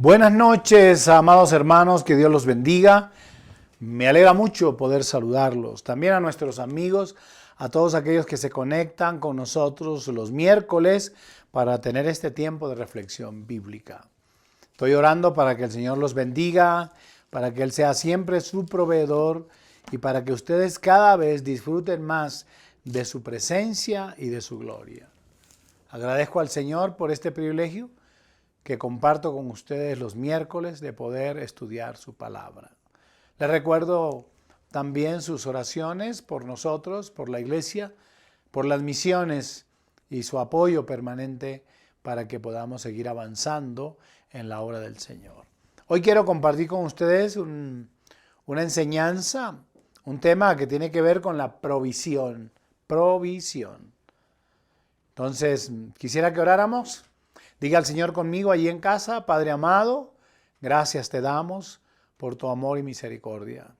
Buenas noches, amados hermanos, que Dios los bendiga. Me alegra mucho poder saludarlos. También a nuestros amigos, a todos aquellos que se conectan con nosotros los miércoles para tener este tiempo de reflexión bíblica. Estoy orando para que el Señor los bendiga, para que Él sea siempre su proveedor y para que ustedes cada vez disfruten más de su presencia y de su gloria. Agradezco al Señor por este privilegio que comparto con ustedes los miércoles de poder estudiar su palabra. Les recuerdo también sus oraciones por nosotros, por la iglesia, por las misiones y su apoyo permanente para que podamos seguir avanzando en la obra del Señor. Hoy quiero compartir con ustedes una enseñanza, un tema que tiene que ver con la provisión. Provisión. Entonces, quisiera que oráramos. Diga al Señor conmigo allí en casa: Padre amado, gracias te damos por tu amor y misericordia.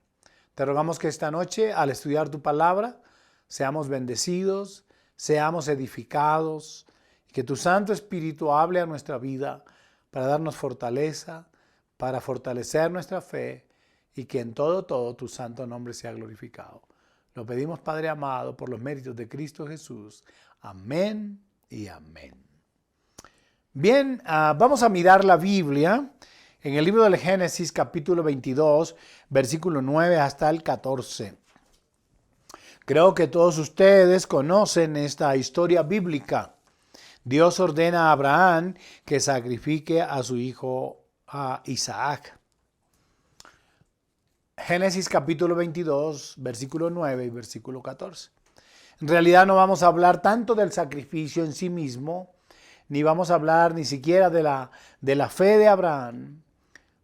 Te rogamos que esta noche, al estudiar tu palabra, seamos bendecidos, seamos edificados, y que tu Santo Espíritu hable a nuestra vida para darnos fortaleza, para fortalecer nuestra fe, y que en todo tu santo nombre sea glorificado. Lo pedimos, Padre amado, por los méritos de Cristo Jesús. Amén y amén. Bien, vamos a mirar la Biblia en el libro del Génesis, capítulo 22, versículo 9 hasta el 14. Creo que todos ustedes conocen esta historia bíblica. Dios ordena a Abraham que sacrifique a su hijo a Isaac. Génesis capítulo 22, versículo 9 y versículo 14. En realidad no vamos a hablar tanto del sacrificio en sí mismo, ni vamos a hablar ni siquiera de la fe de Abraham.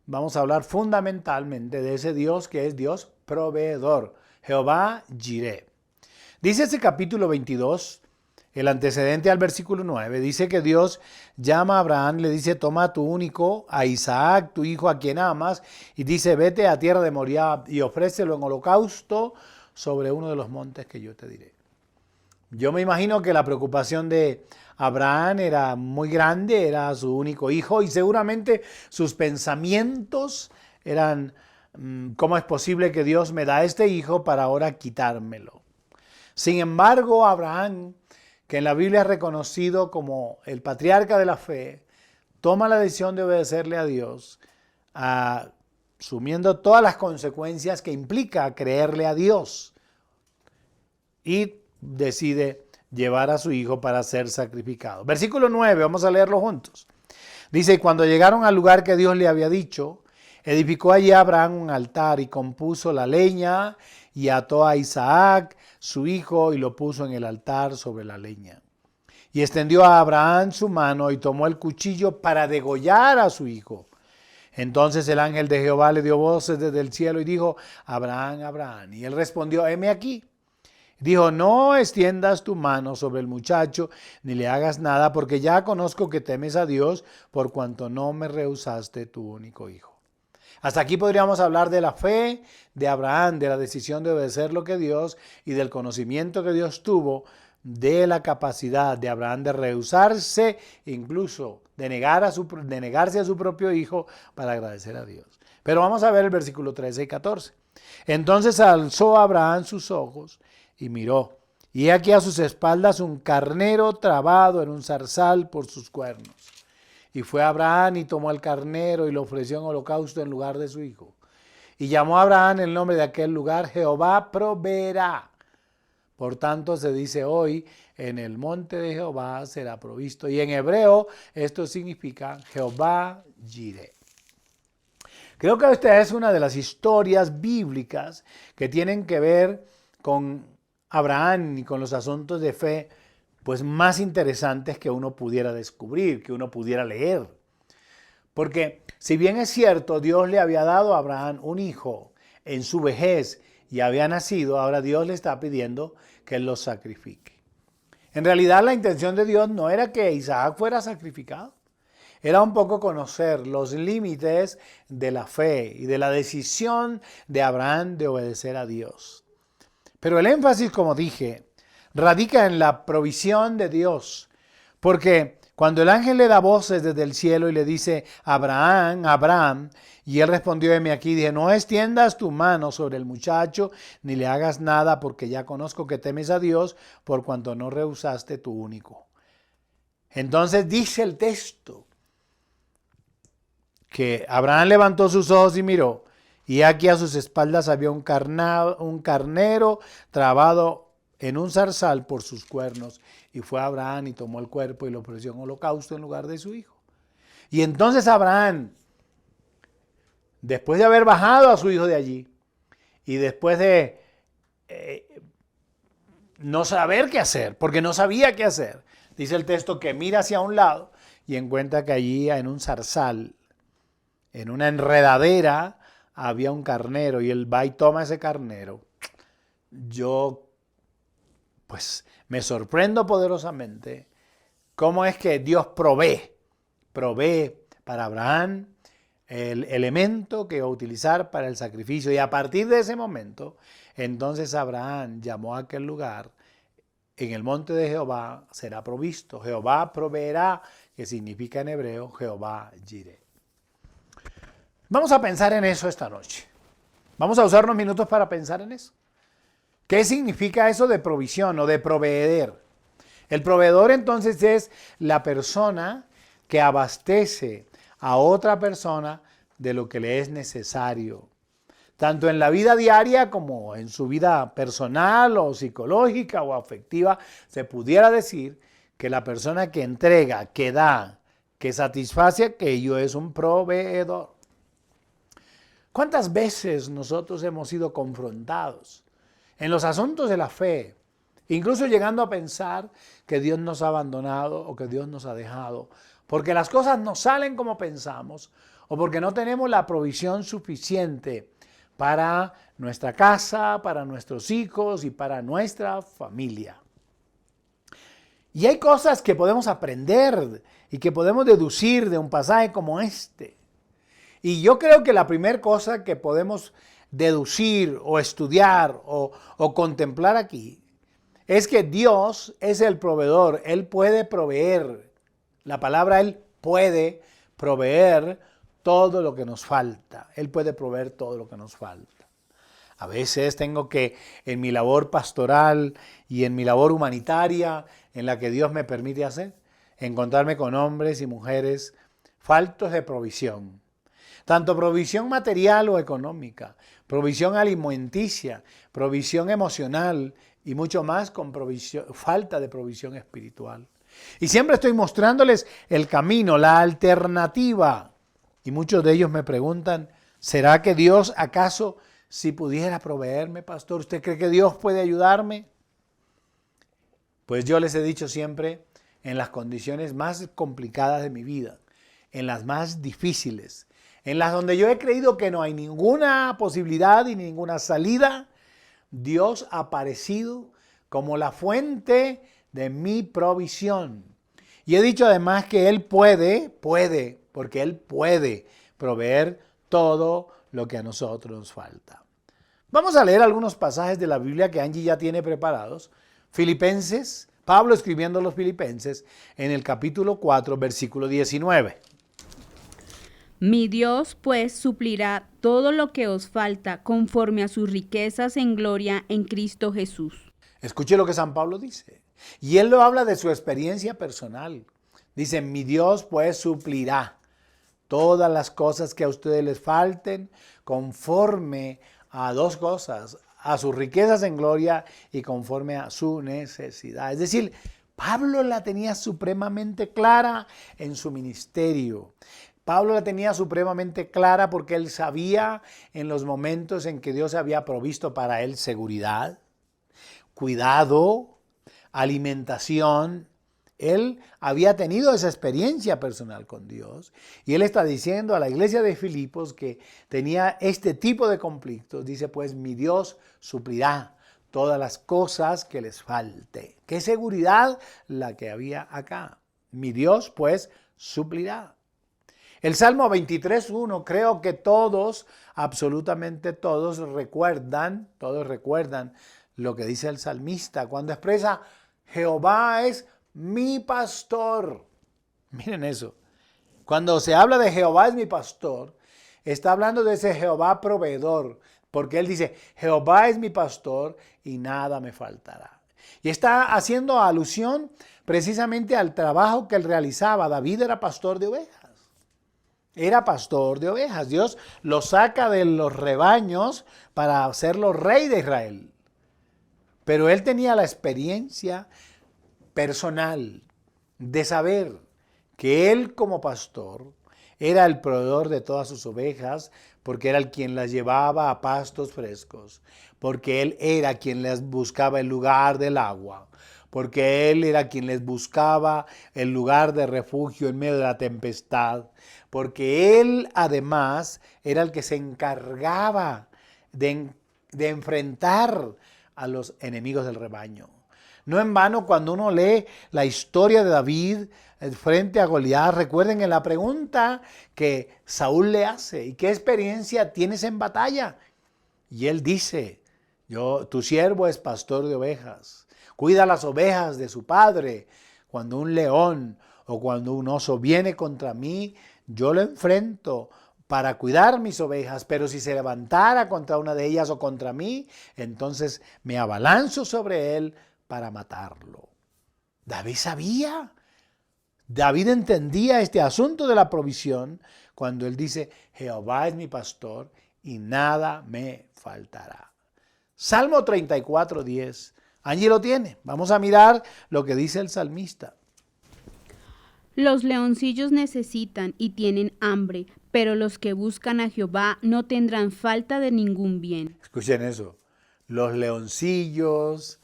Vamos a hablar fundamentalmente de ese Dios que es Dios proveedor, Jehová Jireh. Dice ese capítulo 22, el antecedente al versículo 9, dice que Dios llama a Abraham, le dice: toma a tu único, a Isaac, tu hijo a quien amas, y dice: vete a tierra de Moriah y ofrécelo en holocausto sobre uno de los montes que yo te diré. Yo me imagino que la preocupación de Abraham era muy grande, era su único hijo, y seguramente sus pensamientos eran: ¿cómo es posible que Dios me da este hijo para ahora quitármelo? Sin embargo, Abraham, que en la Biblia es reconocido como el patriarca de la fe, toma la decisión de obedecerle a Dios, asumiendo todas las consecuencias que implica creerle a Dios, y decide llevar a su hijo para ser sacrificado. Versículo 9, vamos a leerlo juntos. Dice: cuando llegaron al lugar que Dios le había dicho, edificó allí Abraham un altar y compuso la leña y ató a Isaac, su hijo, y lo puso en el altar sobre la leña. Y extendió a Abraham su mano y tomó el cuchillo para degollar a su hijo. Entonces el ángel de Jehová le dio voces desde el cielo y dijo: Abraham, Abraham. Y él respondió: heme aquí. Dijo: no extiendas tu mano sobre el muchacho, ni le hagas nada, porque ya conozco que temes a Dios, por cuanto no me rehusaste tu único hijo. Hasta aquí podríamos hablar de la fe de Abraham, de la decisión de obedecer lo que Dios y del conocimiento que Dios tuvo de la capacidad de Abraham de rehusarse, incluso de negarse a su propio hijo para agradecer a Dios. Pero vamos a ver el versículo 13 y 14. Entonces alzó Abraham sus ojos y miró, y he aquí a sus espaldas un carnero trabado en un zarzal por sus cuernos. Y fue Abraham y tomó el carnero y lo ofreció en holocausto en lugar de su hijo. Y llamó a Abraham el nombre de aquel lugar: Jehová proveerá. Por tanto se dice hoy: en el monte de Jehová será provisto. Y en hebreo esto significa Jehová Jireh. Creo que esta es una de las historias bíblicas que tienen que ver con Abraham y con los asuntos de fe, pues más interesantes que uno pudiera descubrir, que uno pudiera leer. Porque si bien es cierto, Dios le había dado a Abraham un hijo en su vejez y había nacido, ahora Dios le está pidiendo que él lo sacrifique. En realidad la intención de Dios no era que Isaac fuera sacrificado. Era un poco conocer los límites de la fe y de la decisión de Abraham de obedecer a Dios. Pero el énfasis, como dije, radica en la provisión de Dios, porque Cuando el ángel le da voces desde el cielo y le dice, Abraham, Abraham, y él respondió, heme aquí, dije, no extiendas tu mano sobre el muchacho, ni le hagas nada, porque ya conozco que temes a Dios, por cuanto no rehusaste tu único. Entonces dice el texto que Abraham levantó sus ojos y miró, y aquí a sus espaldas había un carnero trabado en un zarzal por sus cuernos. Y fue Abraham y tomó el cuerpo y lo ofreció en holocausto en lugar de su hijo. Y entonces Abraham, después de haber bajado a su hijo de allí, y después de no saber qué hacer, porque no sabía qué hacer, dice el texto que mira hacia un lado y encuentra que allí en un zarzal, en una enredadera, había un carnero, y él va y toma ese carnero. Yo, pues, me sorprendo poderosamente cómo es que Dios provee para Abraham el elemento que va a utilizar para el sacrificio. Y a partir de ese momento, entonces Abraham llamó a aquel lugar, en el monte de Jehová será provisto. Jehová proveerá, que significa en hebreo, Jehová Jireh. Vamos a pensar en eso esta noche. Vamos a usar unos minutos para pensar en eso. ¿Qué significa eso de provisión o de proveer? El proveedor entonces es la persona que abastece a otra persona de lo que le es necesario, tanto en la vida diaria como en su vida personal o psicológica o afectiva. Se pudiera decir que la persona que entrega, que da, que satisface aquello es un proveedor. ¿Cuántas veces nosotros hemos sido confrontados en los asuntos de la fe, incluso llegando a pensar que Dios nos ha abandonado o que Dios nos ha dejado, porque las cosas no salen como pensamos o porque no tenemos la provisión suficiente para nuestra casa, para nuestros hijos y para nuestra familia? Y hay cosas que podemos aprender y que podemos deducir de un pasaje como este. Y yo creo que la primera cosa que podemos deducir o estudiar o contemplar aquí es que Dios es el proveedor. Él puede proveer. La palabra Él puede proveer todo lo que nos falta. Él puede proveer todo lo que nos falta. A veces tengo que, en mi labor pastoral y en mi labor humanitaria, en la que Dios me permite hacer, encontrarme con hombres y mujeres faltos de provisión. Tanto provisión material o económica, provisión alimenticia, provisión emocional y mucho más con falta de provisión espiritual. Y siempre estoy mostrándoles el camino, la alternativa. Y muchos de ellos me preguntan, ¿será que Dios acaso si pudiera proveerme, pastor? ¿Usted cree que Dios puede ayudarme? Pues yo les he dicho siempre, en las condiciones más complicadas de mi vida, en las más difíciles, en las donde yo he creído que no hay ninguna posibilidad y ninguna salida, Dios ha aparecido como la fuente de mi provisión. Y he dicho además que Él puede, porque Él puede proveer todo lo que a nosotros nos falta. Vamos a leer algunos pasajes de la Biblia que Angie ya tiene preparados. Filipenses, Pablo escribiendo a los Filipenses en el capítulo 4, versículo 19. Mi Dios, pues, suplirá todo lo que os falta conforme a sus riquezas en gloria en Cristo Jesús. Escuche lo que San Pablo dice. Y él lo habla de su experiencia personal. Dice, mi Dios, pues, suplirá todas las cosas que a ustedes les falten conforme a dos cosas, a sus riquezas en gloria y conforme a su necesidad. Es decir, Pablo la tenía supremamente clara en su ministerio. Pablo la tenía supremamente clara porque él sabía en los momentos en que Dios había provisto para él seguridad, cuidado, alimentación. Él había tenido esa experiencia personal con Dios y él está diciendo a la iglesia de Filipos que tenía este tipo de conflictos. Dice, pues mi Dios suplirá todas las cosas que les falte. Qué seguridad la que había acá. Mi Dios pues suplirá. El Salmo 23:1, creo que todos, absolutamente todos recuerdan lo que dice el salmista cuando expresa, Jehová es mi pastor. Miren eso. Cuando se habla de Jehová es mi pastor, está hablando de ese Jehová proveedor, porque él dice, Jehová es mi pastor y nada me faltará. Y está haciendo alusión precisamente al trabajo que él realizaba. David era pastor de ovejas. Era pastor de ovejas. Dios lo saca de los rebaños para hacerlo rey de Israel. Pero él tenía la experiencia personal de saber que él como pastor era el proveedor de todas sus ovejas, porque era el quien las llevaba a pastos frescos, porque él era quien les buscaba el lugar del agua, porque él era quien les buscaba el lugar de refugio en medio de la tempestad, porque él además era el que se encargaba de enfrentar a los enemigos del rebaño. No en vano, cuando uno lee la historia de David frente a Goliat, recuerden en la pregunta que Saúl le hace, ¿y qué experiencia tienes en batalla? Y él dice, tu siervo es pastor de ovejas, cuida las ovejas de su padre. Cuando un león o cuando un oso viene contra mí, yo lo enfrento para cuidar mis ovejas, pero si se levantara contra una de ellas o contra mí, entonces me abalanzo sobre él para matarlo. David sabía, David entendía este asunto de la provisión cuando él dice, Jehová es mi pastor y nada me faltará. Salmo 34:10. Allí lo tiene. Vamos a mirar lo que dice el salmista. Los leoncillos necesitan y tienen hambre, pero los que buscan a Jehová no tendrán falta de ningún bien. Escuchen eso. Los leoncillos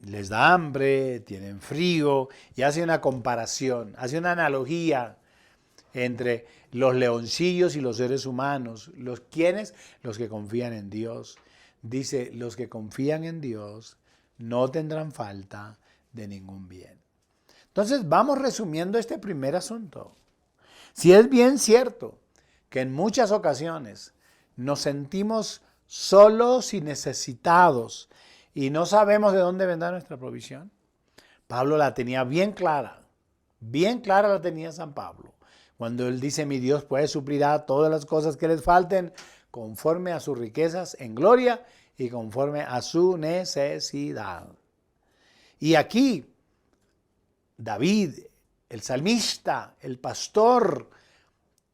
les da hambre, tienen frío, y hace una comparación, hace una analogía entre los leoncillos y los seres humanos. ¿Quiénes? Los que confían en Dios. Dice, los que confían en Dios no tendrán falta de ningún bien. Entonces vamos resumiendo este primer asunto. Si es bien cierto que en muchas ocasiones nos sentimos solos y necesitados y no sabemos de dónde vendrá nuestra provisión, Pablo la tenía bien clara la tenía San Pablo, cuando él dice, mi Dios pues suplirá todas las cosas que les falten conforme a sus riquezas en gloria y conforme a su necesidad. Y aquí David, el salmista, el pastor,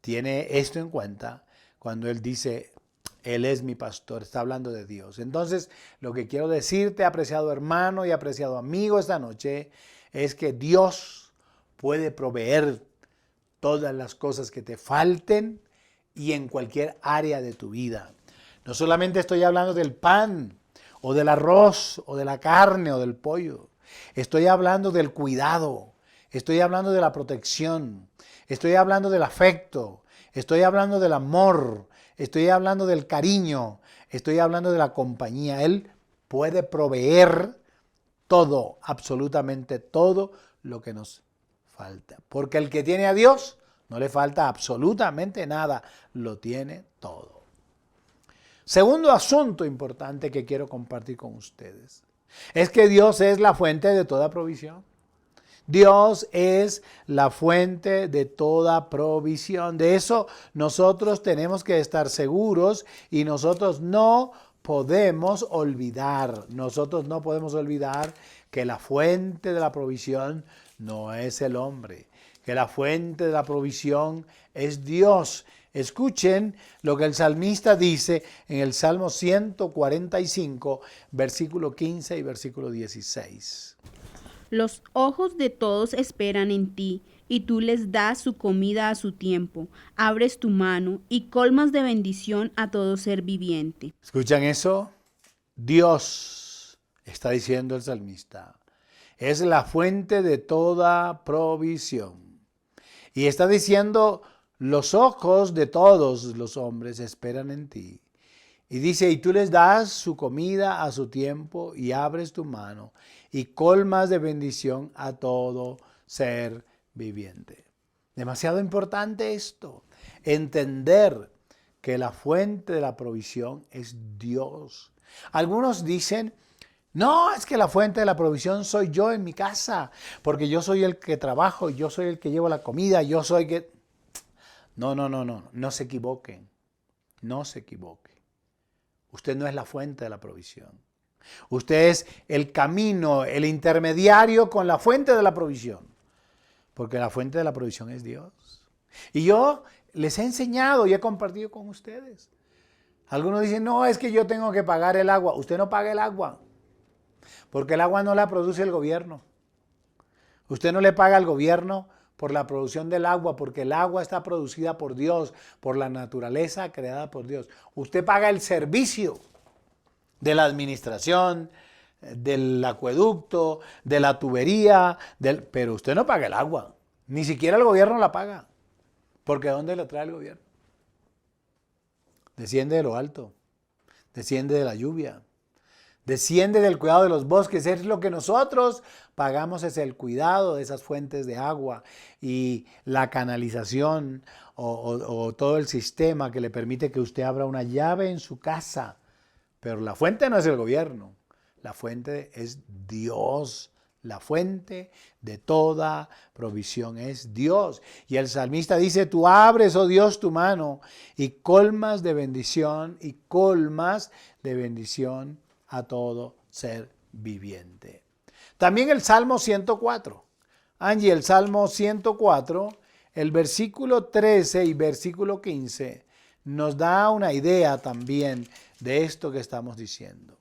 tiene esto en cuenta cuando él dice, Él es mi pastor, está hablando de Dios. Entonces, lo que quiero decirte, apreciado hermano y apreciado amigo esta noche, es que Dios puede proveer todas las cosas que te falten y en cualquier área de tu vida. No solamente estoy hablando del pan, o del arroz, o de la carne, o del pollo. Estoy hablando del cuidado, estoy hablando de la protección, estoy hablando del afecto, estoy hablando del amor, estoy hablando del cariño, estoy hablando de la compañía. Él puede proveer todo, absolutamente todo lo que nos falta. Porque el que tiene a Dios no le falta absolutamente nada, lo tiene todo. Segundo asunto importante que quiero compartir con ustedes es que Dios es la fuente de toda provisión. Dios es la fuente de toda provisión. De eso nosotros tenemos que estar seguros y nosotros no podemos olvidar. Nosotros no podemos olvidar que la fuente de la provisión no es el hombre, que la fuente de la provisión es Dios. Escuchen lo que el salmista dice en el Salmo 145, versículo 15 y versículo 16. Los ojos de todos esperan en ti, y tú les das su comida a su tiempo. Abres tu mano y colmas de bendición a todo ser viviente. ¿Escuchan eso? Dios, está diciendo el salmista, es la fuente de toda provisión. Y está diciendo, los ojos de todos los hombres esperan en ti. Y dice, y tú les das su comida a su tiempo y abres tu mano y colmas de bendición a todo ser viviente. Demasiado importante esto, entender que la fuente de la provisión es Dios. Algunos dicen, No, es que la fuente de la provisión soy yo en mi casa, porque yo soy el que trabajo, yo soy el que llevo la comida, yo soy que... No se equivoquen, no se equivoque. Usted no es la fuente de la provisión. Usted es el camino, el intermediario con la fuente de la provisión, porque la fuente de la provisión es Dios. Y yo les he enseñado y he compartido con ustedes. Algunos dicen, no, es que yo tengo que pagar el agua. Usted no paga el agua, porque el agua no la produce el gobierno. Usted no le paga al gobierno por la producción del agua, porque el agua está producida por Dios, por la naturaleza creada por Dios. Usted paga el servicio de la administración, del acueducto, de la tubería, pero usted no paga el agua. Ni siquiera el gobierno la paga. Porque ¿de dónde la trae el gobierno? Desciende de lo alto, desciende de la lluvia, desciende del cuidado de los bosques. Es lo que nosotros pagamos, es el cuidado de esas fuentes de agua y la canalización o todo el sistema que le permite que usted abra una llave en su casa. Pero la fuente no es el gobierno, la fuente es Dios. La fuente de toda provisión es Dios. Y el salmista dice, tú abres, oh Dios, tu mano y colmas de bendición a todo ser viviente. También el Salmo 104. Angie, el Salmo 104, el versículo 13 y versículo 15 nos da una idea también de esto que estamos diciendo.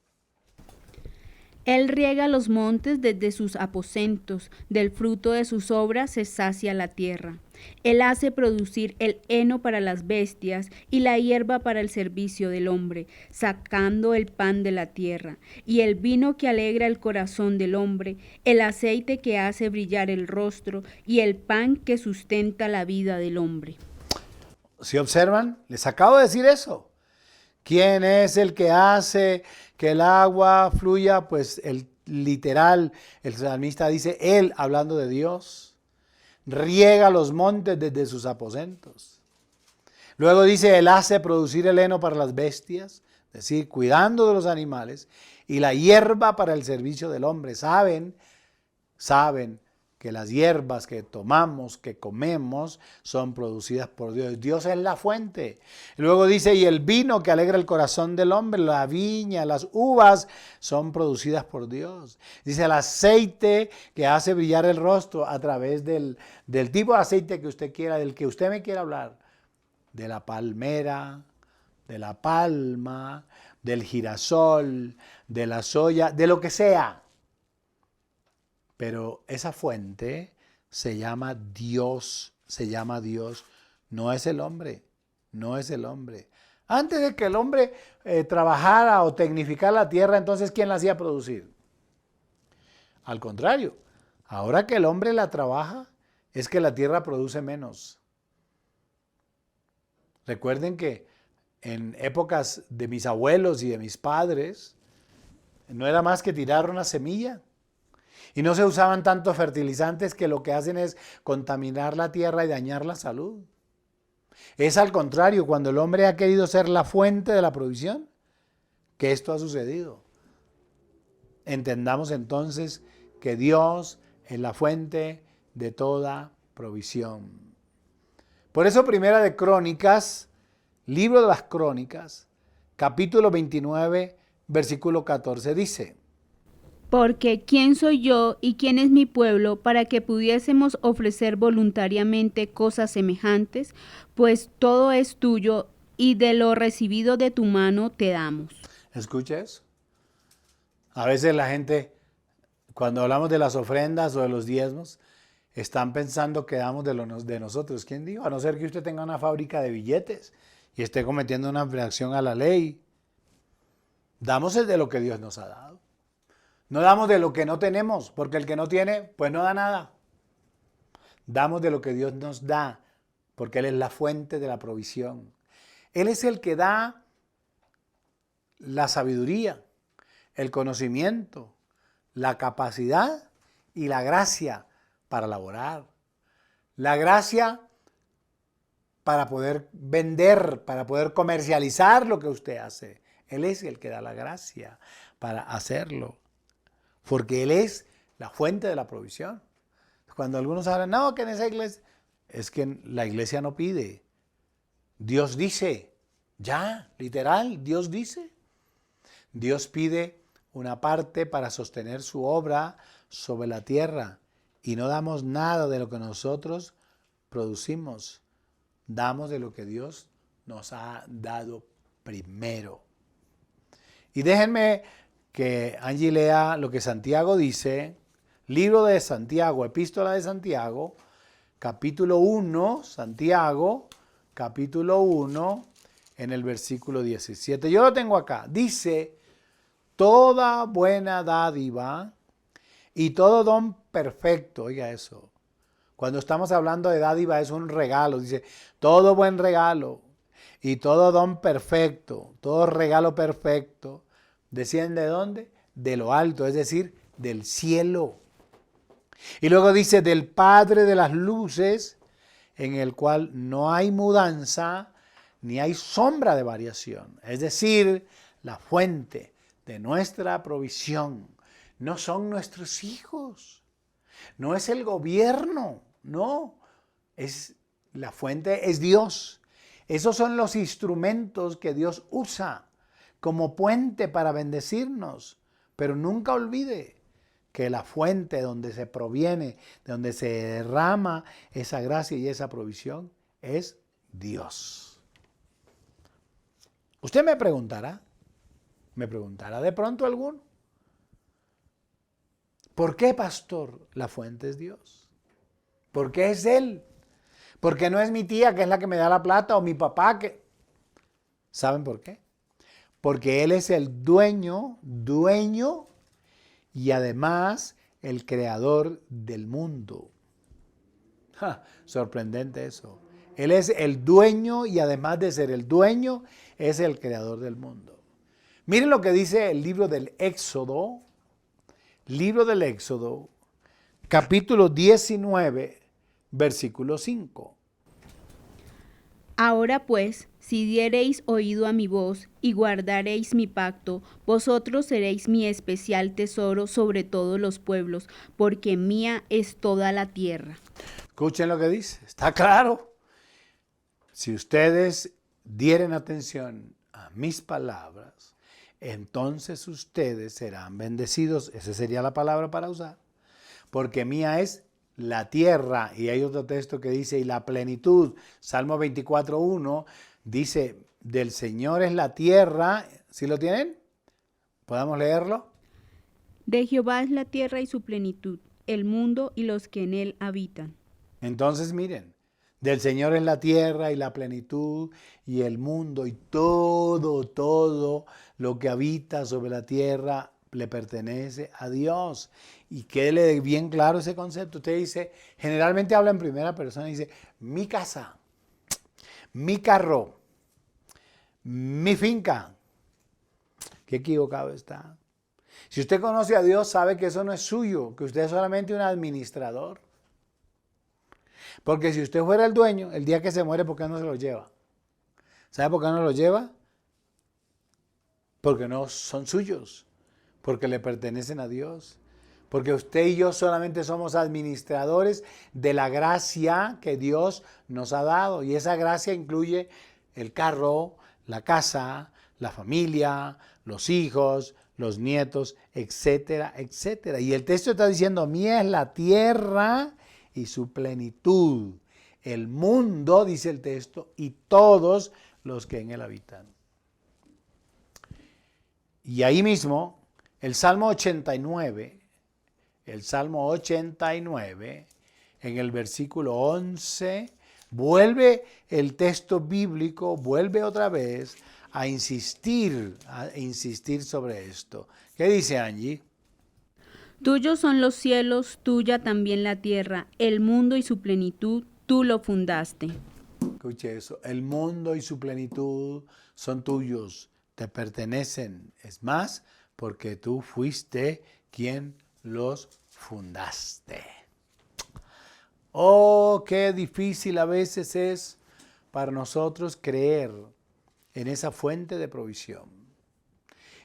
Él riega los montes desde sus aposentos, del fruto de sus obras se sacia la tierra. Él hace producir el heno para las bestias y la hierba para el servicio del hombre, sacando el pan de la tierra, y el vino que alegra el corazón del hombre, el aceite que hace brillar el rostro, y el pan que sustenta la vida del hombre. ¿Sí observan? Les acabo de decir eso. ¿Quién es el que hace que el agua fluya? Pues el salmista dice, él, hablando de Dios, riega los montes desde sus aposentos. Luego dice, él hace producir el heno para las bestias, es decir, cuidando de los animales, y la hierba para el servicio del hombre. Saben que las hierbas que tomamos, que comemos, son producidas por Dios. Dios es la fuente. Luego dice, y el vino que alegra el corazón del hombre, la viña, las uvas, son producidas por Dios. Dice, el aceite que hace brillar el rostro a través del tipo de aceite que usted quiera, del que usted me quiera hablar, de la palmera, de la palma, del girasol, de la soya, de lo que sea. Pero esa fuente se llama Dios, no es el hombre, no es el hombre. Antes de que el hombre trabajara o tecnificara la tierra, entonces ¿quién la hacía producir? Al contrario, ahora que el hombre la trabaja, es que la tierra produce menos. Recuerden que en épocas de mis abuelos y de mis padres, no era más que tirar una semilla. Y no se usaban tantos fertilizantes que lo que hacen es contaminar la tierra y dañar la salud. Es al contrario, cuando el hombre ha querido ser la fuente de la provisión, que esto ha sucedido. Entendamos entonces que Dios es la fuente de toda provisión. Por eso Primera de Crónicas, libro de las Crónicas, capítulo 29, versículo 14 dice, Porque ¿quién soy yo y quién es mi pueblo para que pudiésemos ofrecer voluntariamente cosas semejantes? Pues todo es tuyo y de lo recibido de tu mano te damos. ¿Escucha eso? A veces la gente, cuando hablamos de las ofrendas o de los diezmos, están pensando que damos de nosotros. ¿Quién dijo? A no ser que usted tenga una fábrica de billetes y esté cometiendo una infracción a la ley. Damos de lo que Dios nos ha dado. No damos de lo que no tenemos, porque el que no tiene, pues no da nada. Damos de lo que Dios nos da, porque Él es la fuente de la provisión. Él es el que da la sabiduría, el conocimiento, la capacidad y la gracia para laborar. La gracia para poder vender, para poder comercializar lo que usted hace. Él es el que da la gracia para hacerlo. porque Él es la fuente de la provisión. Cuando algunos hablan, no, que en esa iglesia, es que la iglesia no pide. Dios dice, ya, literal, Dios dice. Dios pide una parte para sostener su obra sobre la tierra y no damos nada de lo que nosotros producimos. Damos de lo que Dios nos ha dado primero. Y déjenme que Angie lea lo que Santiago dice, libro de Santiago, epístola de Santiago, capítulo 1, Santiago, capítulo 1, en el versículo 17. Yo lo tengo acá. Dice, toda buena dádiva y todo don perfecto, oiga eso. Cuando estamos hablando de dádiva es un regalo, dice, todo buen regalo y todo don perfecto, todo regalo perfecto, ¿desciende de dónde? De lo alto, es decir, del cielo. Y luego dice, del Padre de las luces, en el cual no hay mudanza, ni hay sombra de variación. Es decir, la fuente de nuestra provisión no son nuestros hijos, no es el gobierno, no, es la fuente es Dios. Esos son los instrumentos que Dios usa como puente para bendecirnos. Pero nunca olvide que la fuente donde se proviene, de donde se derrama esa gracia y esa provisión, es Dios. Usted me preguntará de pronto alguno, ¿por qué, pastor, la fuente es Dios? ¿Por qué es Él? ¿Por qué no es mi tía que es la que me da la plata o mi papá que... ¿Saben por qué? Porque Él es el dueño y además el creador del mundo. Sorprendente eso. Él es el dueño y además de ser el dueño, es el creador del mundo. Miren lo que dice el libro del Éxodo, capítulo 19, versículo 5. Ahora pues, si diereis oído a mi voz y guardareis mi pacto, vosotros seréis mi especial tesoro sobre todos los pueblos, porque mía es toda la tierra. Escuchen lo que dice, está claro. Si ustedes dieren atención a mis palabras, entonces ustedes serán bendecidos. Esa sería la palabra para usar. Porque mía es la tierra. Y hay otro texto que dice, y la plenitud. Salmo 24:1 dice, del Señor es la tierra. ¿Sí lo tienen? ¿Podemos leerlo? De Jehová es la tierra y su plenitud, el mundo y los que en él habitan. Entonces miren, del Señor es la tierra y la plenitud y el mundo y todo lo que habita sobre la tierra le pertenece a Dios. Y quede bien claro ese concepto. Usted dice, generalmente habla en primera persona y dice, mi casa, mi carro, mi finca. Qué equivocado está. Si usted conoce a Dios, sabe que eso no es suyo, que usted es solamente un administrador. Porque si usted fuera el dueño, el día que se muere, ¿por qué no se lo lleva? ¿Sabe por qué no lo lleva? Porque no son suyos, porque le pertenecen a Dios. Porque usted y yo solamente somos administradores de la gracia que Dios nos ha dado. Y esa gracia incluye el carro, la casa, la familia, los hijos, los nietos, etcétera, etcétera. Y el texto está diciendo, mía es la tierra y su plenitud, el mundo, dice el texto, y todos los que en él habitan. Y ahí mismo, el Salmo 89, en el versículo 11, vuelve el texto bíblico, vuelve otra vez a insistir sobre esto. ¿Qué dice Angie? Tuyos son los cielos, tuya también la tierra, el mundo y su plenitud, tú lo fundaste. Escuche eso, el mundo y su plenitud son tuyos, te pertenecen. Es más, porque tú fuiste quien los fundaste. Oh, qué difícil a veces es para nosotros creer en esa fuente de provisión.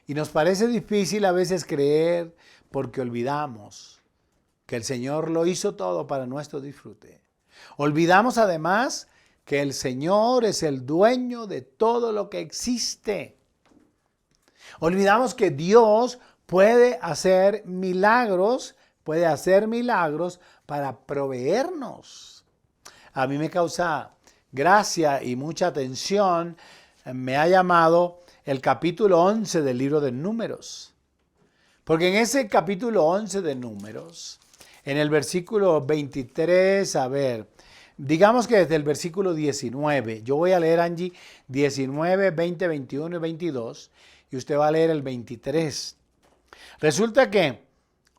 Y nos parece difícil a veces creer porque olvidamos que el Señor lo hizo todo para nuestro disfrute. Olvidamos además que el Señor es el dueño de todo lo que existe. Olvidamos que Dios puede hacer milagros para proveernos. A mí me causa gracia y mucha atención, me ha llamado el capítulo 11 del libro de Números. Porque en ese capítulo 11 de Números, en el versículo 23, digamos que desde el versículo 19, yo voy a leer, Angie, 19, 20, 21 y 22, y usted va a leer el 23. Resulta que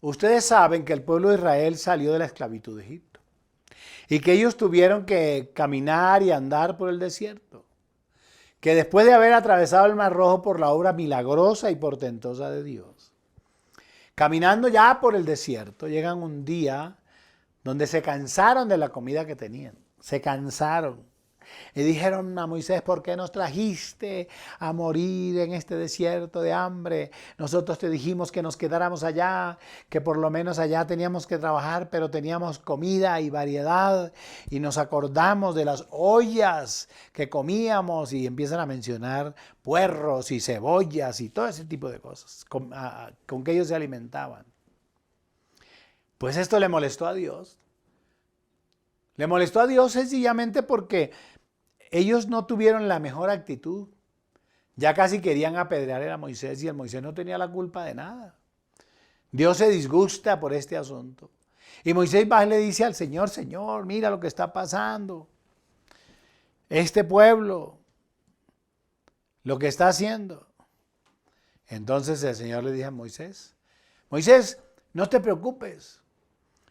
ustedes saben que el pueblo de Israel salió de la esclavitud de Egipto y que ellos tuvieron que caminar y andar por el desierto. Que después de haber atravesado el Mar Rojo por la obra milagrosa y portentosa de Dios, caminando ya por el desierto, llegan un día donde se cansaron de la comida que tenían. Se cansaron. Y dijeron a Moisés, ¿por qué nos trajiste a morir en este desierto de hambre? Nosotros te dijimos que nos quedáramos allá, que por lo menos allá teníamos que trabajar, pero teníamos comida y variedad. Y nos acordamos de las ollas que comíamos y empiezan a mencionar puerros y cebollas y todo ese tipo de cosas con que ellos se alimentaban. Pues esto le molestó a Dios. Le molestó a Dios sencillamente porque ellos no tuvieron la mejor actitud. Ya casi querían apedrear a Moisés y el Moisés no tenía la culpa de nada. Dios se disgusta por este asunto. Y Moisés va y le dice al Señor, Señor, mira lo que está pasando. Este pueblo, lo que está haciendo. Entonces el Señor le dice a Moisés, Moisés, no te preocupes.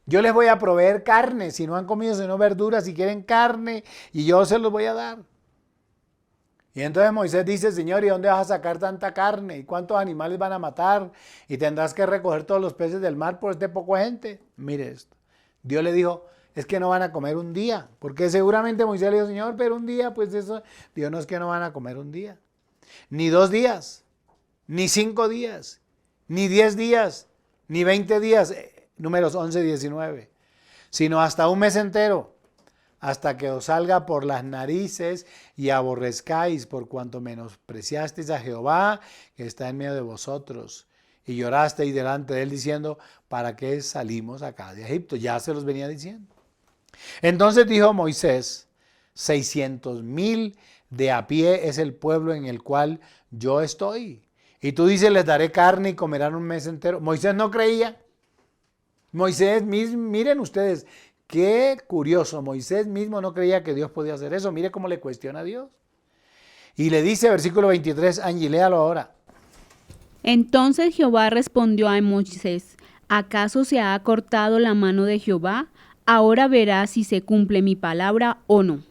Yo les voy a proveer carne, si no han comido sino verduras, si quieren carne, y yo se los voy a dar. Y entonces Moisés dice, Señor, ¿y dónde vas a sacar tanta carne? ¿Y cuántos animales van a matar? Y tendrás que recoger todos los peces del mar por este poco gente. Mire esto. Dios le dijo, es que no van a comer un día. Porque seguramente Moisés le dijo, Señor, pero un día, pues eso, Dios no es que no van a comer un día. Ni 2 días, ni 5 días, ni 10 días, ni 20 días. Números 11, 19, sino hasta un mes entero, hasta que os salga por las narices y aborrezcáis por cuanto menospreciasteis a Jehová que está en medio de vosotros y llorasteis delante de él diciendo, ¿para qué salimos acá de Egipto? Ya se los venía diciendo. Entonces dijo Moisés, 600,000 de a pie es el pueblo en el cual yo estoy. Y tú dices, les daré carne y comerán un mes entero. Moisés no creía. Moisés mismo, miren ustedes, qué curioso, Moisés mismo no creía que Dios podía hacer eso, mire cómo le cuestiona a Dios. Y le dice, versículo 23, Angie, léalo ahora. Entonces Jehová respondió a Moisés, ¿acaso se ha cortado la mano de Jehová? Ahora verás si se cumple mi palabra o no.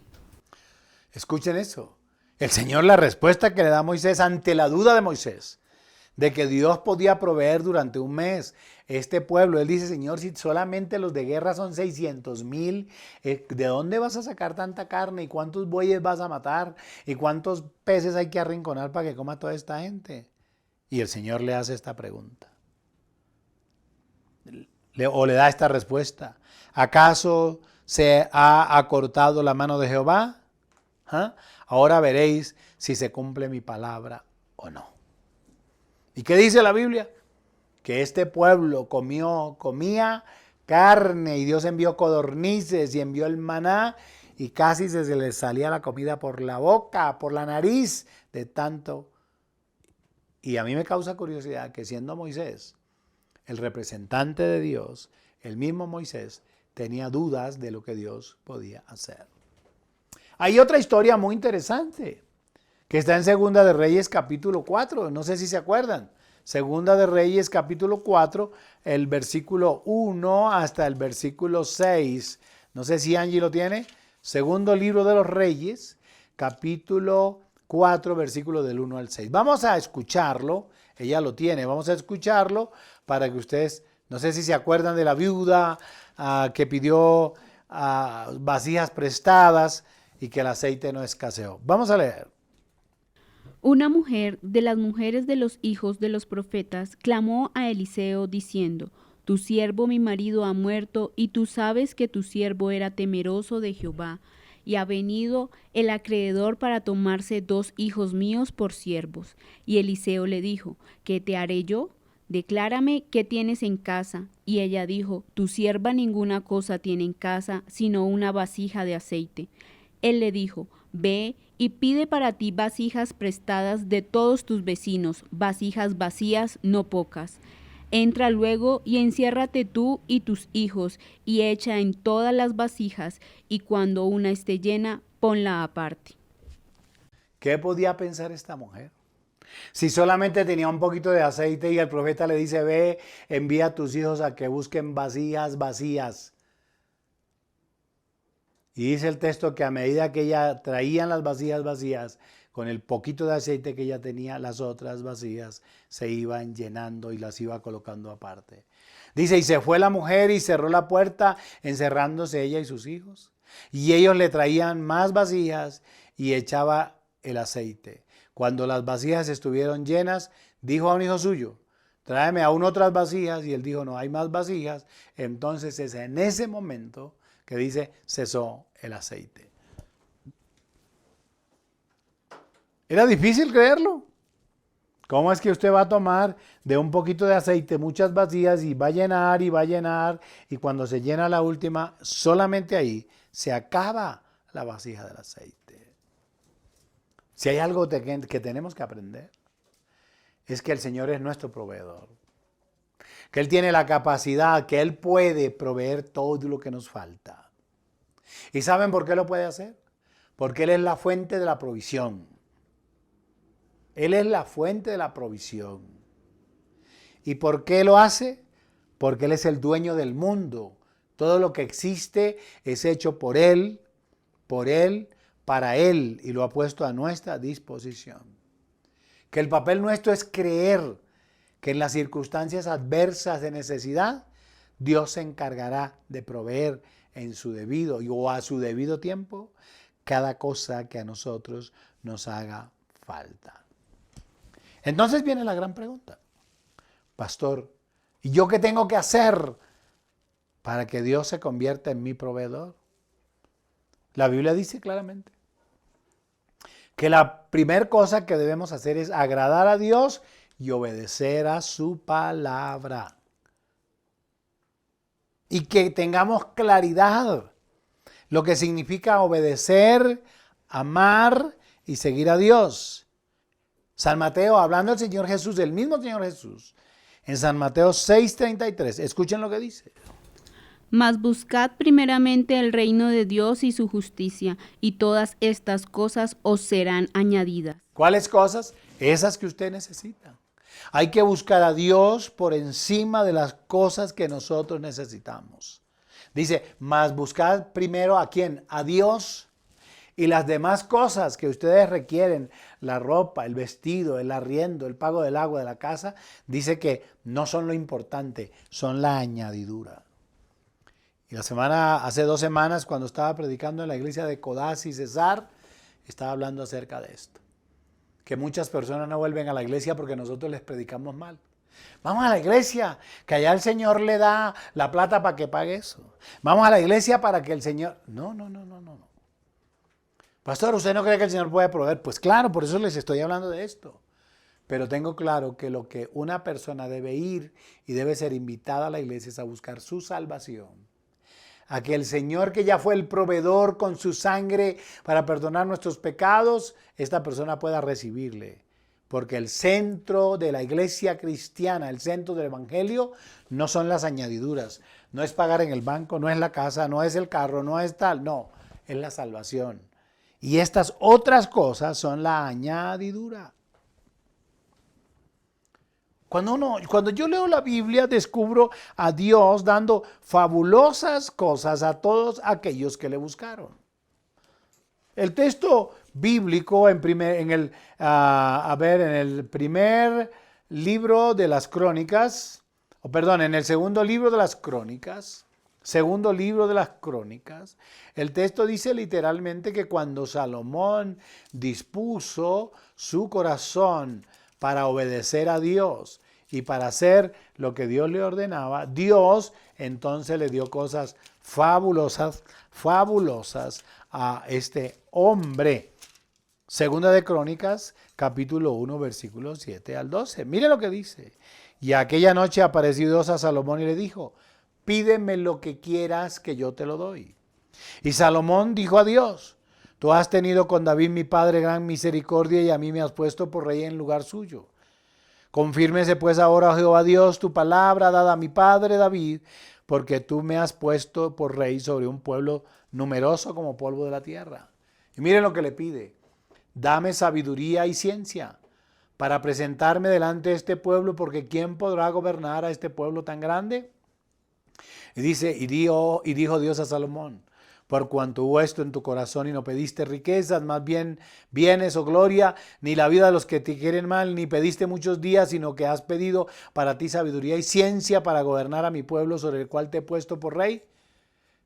Escuchen eso, el Señor la respuesta que le da a Moisés ante la duda de Moisés, de que Dios podía proveer durante un mes este pueblo. Él dice, Señor, si solamente los de guerra son 600,000, ¿de dónde vas a sacar tanta carne? ¿Y cuántos bueyes vas a matar? ¿Y cuántos peces hay que arrinconar para que coma toda esta gente? Y el Señor le hace esta pregunta. O le da esta respuesta. ¿Acaso se ha acortado la mano de Jehová? Ahora veréis si se cumple mi palabra o no. ¿Y qué dice la Biblia? Que este pueblo comía carne y Dios envió codornices y envió el maná y casi se les salía la comida por la boca, por la nariz de tanto. Y a mí me causa curiosidad que siendo Moisés el representante de Dios, el mismo Moisés tenía dudas de lo que Dios podía hacer. Hay otra historia muy interesante que está en Segunda de Reyes capítulo 4, no sé si se acuerdan. Segunda de Reyes capítulo 4, el versículo 1 hasta el versículo 6. No sé si Angie lo tiene. Segundo libro de los Reyes, capítulo 4, versículo del 1 al 6. Vamos a escucharlo, ella lo tiene, vamos a escucharlo para que ustedes, no sé si se acuerdan de la viuda que pidió vasijas prestadas y que el aceite no escaseó. Vamos a leer. Una mujer de las mujeres de los hijos de los profetas clamó a Eliseo diciendo: Tu siervo mi marido ha muerto, y tú sabes que tu siervo era temeroso de Jehová, y ha venido el acreedor para tomarse 2 hijos míos por siervos. Y Eliseo le dijo: ¿Qué te haré yo? Declárame qué tienes en casa. Y ella dijo: Tu sierva ninguna cosa tiene en casa, sino una vasija de aceite. Él le dijo: Ve y pide para ti vasijas prestadas de todos tus vecinos, vasijas vacías, no pocas. Entra luego y enciérrate tú y tus hijos, y echa en todas las vasijas, y cuando una esté llena, ponla aparte. ¿Qué podía pensar esta mujer? Si solamente tenía un poquito de aceite y el profeta le dice: ve, envía a tus hijos a que busquen vasijas vacías. Y dice el texto que a medida que ella traían las vasijas vacías, con el poquito de aceite que ella tenía, las otras vasijas se iban llenando y las iba colocando aparte. Dice: y se fue la mujer y cerró la puerta, encerrándose ella y sus hijos. Y ellos le traían más vasijas y echaba el aceite. Cuando las vasijas estuvieron llenas, dijo a un hijo suyo: tráeme aún otras vasijas. Y él dijo: no hay más vasijas. Entonces es en ese momento que dice: cesó el aceite. Era difícil creerlo. ¿Cómo es que usted va a tomar de un poquito de aceite muchas vasijas y va a llenar y va a llenar, y cuando se llena la última, solamente ahí se acaba la vasija del aceite? Si hay algo que tenemos que aprender, es que el Señor es nuestro proveedor, que Él tiene la capacidad, que Él puede proveer todo lo que nos falta. ¿Y saben por qué lo puede hacer? Porque Él es la fuente de la provisión. Él es la fuente de la provisión. ¿Y por qué lo hace? Porque Él es el dueño del mundo. Todo lo que existe es hecho por Él, para Él, y lo ha puesto a nuestra disposición. Que el papel nuestro es creer que en las circunstancias adversas de necesidad, Dios se encargará de proveer en su debido o a su debido tiempo cada cosa que a nosotros nos haga falta. Entonces viene la gran pregunta: pastor, ¿y yo qué tengo que hacer para que Dios se convierta en mi proveedor? La Biblia dice claramente que la primera cosa que debemos hacer es agradar a Dios y obedecer a su palabra. Y que tengamos claridad lo que significa obedecer, amar y seguir a Dios. San Mateo, hablando del Señor Jesús, del mismo Señor Jesús, en San Mateo 6:33, escuchen lo que dice. Mas buscad primeramente el reino de Dios y su justicia, y todas estas cosas os serán añadidas. ¿Cuáles cosas? Esas que usted necesita. Hay que buscar a Dios por encima de las cosas que nosotros necesitamos. Dice: mas buscad primero ¿a quién? A Dios. Y las demás cosas que ustedes requieren, la ropa, el vestido, el arriendo, el pago del agua de la casa, dice que no son lo importante, son la añadidura. Y hace 2 semanas, cuando estaba predicando en la iglesia de Codazzi y Cesar, estaba hablando acerca de esto. Que muchas personas no vuelven a la iglesia porque nosotros les predicamos mal. Vamos a la iglesia, que allá el Señor le da la plata para que pague eso. Vamos a la iglesia para que el Señor... No. Pastor, ¿usted no cree que el Señor puede proveer? Pues claro, por eso les estoy hablando de esto. Pero tengo claro que lo que una persona debe ir y debe ser invitada a la iglesia es a buscar su salvación. A que el Señor, que ya fue el proveedor con su sangre para perdonar nuestros pecados, esta persona pueda recibirle. Porque el centro de la iglesia cristiana, el centro del evangelio, no son las añadiduras. No es pagar en el banco, no es la casa, no es el carro, no es tal. No, es la salvación. Y estas otras cosas son la añadidura. Cuando yo leo la Biblia, descubro a Dios dando fabulosas cosas a todos aquellos que le buscaron. El texto bíblico en el primer libro de las Crónicas, en el segundo libro de las Crónicas, segundo libro de las Crónicas, el texto dice literalmente que cuando Salomón dispuso su corazón para obedecer a Dios y para hacer lo que Dios le ordenaba, Dios entonces le dio cosas fabulosas a este hombre. Segunda de Crónicas, capítulo 1, versículos 7 al 12. Mire lo que dice. Y aquella noche apareció Dios a Salomón y le dijo: pídeme lo que quieras que yo te lo doy. Y Salomón dijo a Dios: tú has tenido con David mi padre gran misericordia y a mí me has puesto por rey en lugar suyo. Confírmese pues ahora, Jehová Dios, tu palabra dada a mi padre David, porque tú me has puesto por rey sobre un pueblo numeroso como polvo de la tierra. Y miren lo que le pide: dame sabiduría y ciencia para presentarme delante de este pueblo, porque ¿quién podrá gobernar a este pueblo tan grande? Y dijo Dios a Salomón: por cuanto hubo esto en tu corazón y no pediste riquezas, más bien bienes o gloria, ni la vida de los que te quieren mal, ni pediste muchos días, sino que has pedido para ti sabiduría y ciencia para gobernar a mi pueblo sobre el cual te he puesto por rey.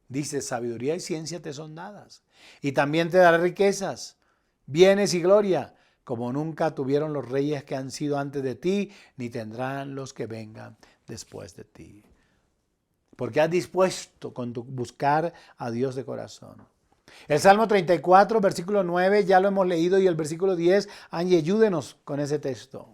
Dice: sabiduría y ciencia te son dadas, y también te daré riquezas, bienes y gloria, como nunca tuvieron los reyes que han sido antes de ti, ni tendrán los que vengan después de ti. Porque has dispuesto con tu buscar a Dios de corazón. El Salmo 34, versículo 9, ya lo hemos leído, y el versículo 10, Angie, ayúdenos con ese texto.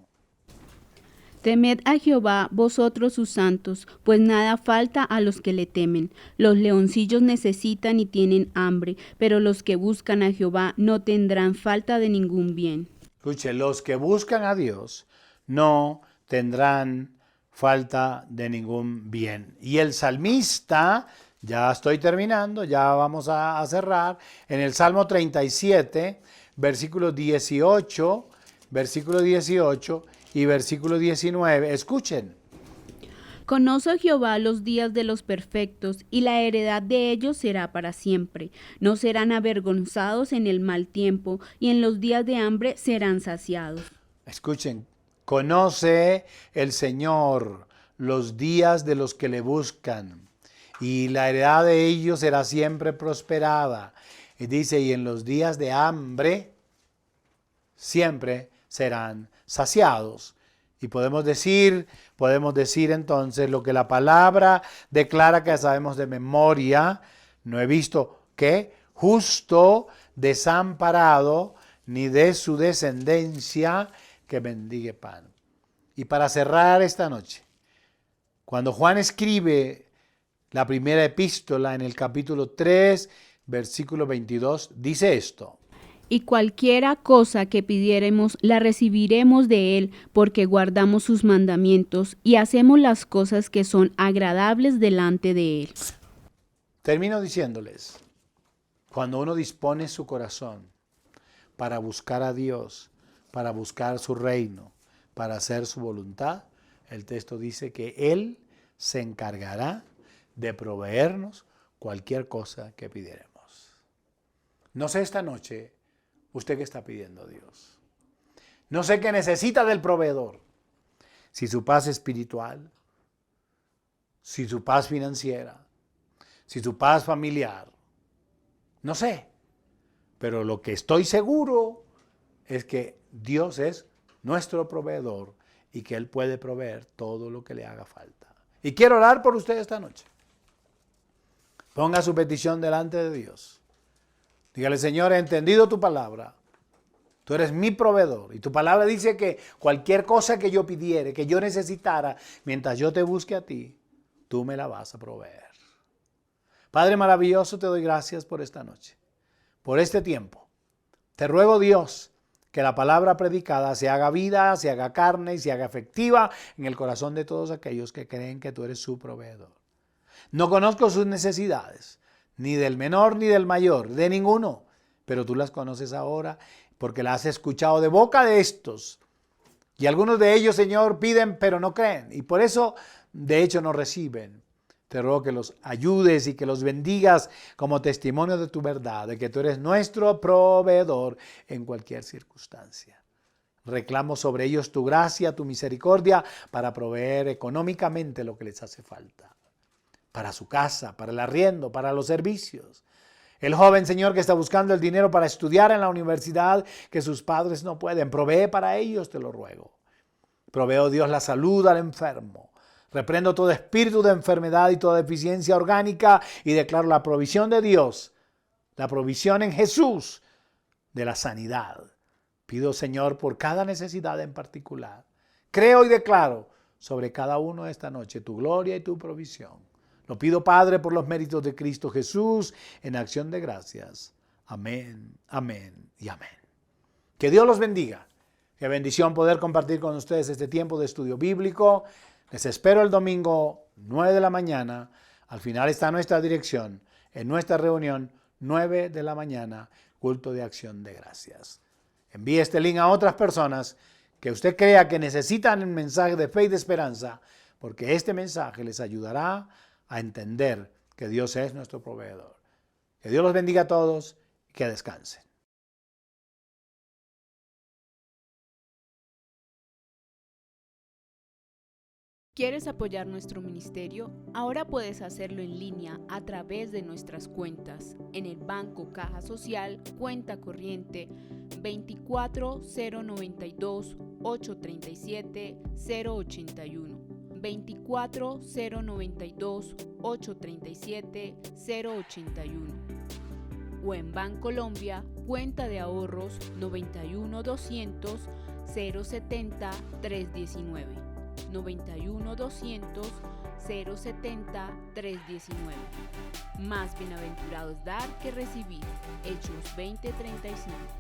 Temed a Jehová vosotros sus santos, pues nada falta a los que le temen. Los leoncillos necesitan y tienen hambre, pero los que buscan a Jehová no tendrán falta de ningún bien. Escuche, los que buscan a Dios no tendrán falta de ningún bien. Y el salmista, ya estoy terminando, ya vamos a cerrar, en el Salmo 37, versículo 18 y versículo 19, escuchen. Conoce Jehová los días de los perfectos, y la heredad de ellos será para siempre. No serán avergonzados en el mal tiempo, y en los días de hambre serán saciados. Escuchen, conoce el Señor los días de los que le buscan, y la heredad de ellos será siempre prosperada. Y dice: y en los días de hambre siempre serán saciados. Y podemos decir entonces lo que la palabra declara, que sabemos de memoria: no he visto ¿qué? Justo desamparado, ni de su descendencia que mendigue pan. Y para cerrar esta noche, cuando Juan escribe la primera epístola en el capítulo 3, versículo 22, dice esto: Y cualquiera cosa que pidiéremos la recibiremos de Él, porque guardamos sus mandamientos y hacemos las cosas que son agradables delante de Él. Termino diciéndoles, cuando uno dispone su corazón para buscar a Dios, para buscar su reino, para hacer su voluntad, el texto dice que Él se encargará de proveernos cualquier cosa que pidiéremos. No sé esta noche usted qué está pidiendo a Dios. No sé qué necesita del proveedor. Si su paz espiritual, si su paz financiera, si su paz familiar. No sé. Pero lo que estoy seguro es que Dios es nuestro proveedor y que Él puede proveer todo lo que le haga falta. Y quiero orar por usted esta noche. Ponga su petición delante de Dios. Dígale: Señor, he entendido tu palabra. Tú eres mi proveedor. Y tu palabra dice que cualquier cosa que yo pidiere, que yo necesitara, mientras yo te busque a ti, tú me la vas a proveer. Padre maravilloso, te doy gracias por esta noche, por este tiempo. Te ruego, Dios, que la palabra predicada se haga vida, se haga carne y se haga efectiva en el corazón de todos aquellos que creen que tú eres su proveedor. No conozco sus necesidades, ni del menor ni del mayor, de ninguno, pero tú las conoces ahora porque las has escuchado de boca de estos. Y algunos de ellos, Señor, piden pero no creen, y por eso de hecho no reciben. Te ruego que los ayudes y que los bendigas como testimonio de tu verdad, de que tú eres nuestro proveedor en cualquier circunstancia. Reclamo sobre ellos tu gracia, tu misericordia, para proveer económicamente lo que les hace falta. para su casa, para el arriendo, para los servicios. El joven, Señor, que está buscando el dinero para estudiar en la universidad que sus padres no pueden. Provee para ellos, te lo ruego. Provee, oh Dios, la salud al enfermo. Reprendo todo espíritu de enfermedad y toda deficiencia orgánica y declaro la provisión de Dios, la provisión en Jesús de la sanidad. Pido, Señor, por cada necesidad en particular. Creo y declaro sobre cada uno esta noche tu gloria y tu provisión. Lo pido, Padre, por los méritos de Cristo Jesús, en acción de gracias. Amén, amén y amén. Que Dios los bendiga. Qué bendición poder compartir con ustedes este tiempo de estudio bíblico. Les espero el domingo 9 de la mañana. Al final está nuestra dirección en nuestra reunión 9 de la mañana, culto de acción de gracias. Envíe este link a otras personas que usted crea que necesitan un mensaje de fe y de esperanza, porque este mensaje les ayudará a entender que Dios es nuestro proveedor. Que Dios los bendiga a todos y que descansen. ¿Quieres apoyar nuestro ministerio? Ahora puedes hacerlo en línea a través de nuestras cuentas. En el Banco Caja Social, cuenta corriente 24092 837 081. 24092 837 081. O en Bancolombia, cuenta de ahorros 91200 070 319. 91200 070 319. Más bienaventurado es dar que recibir. Hechos 20:35.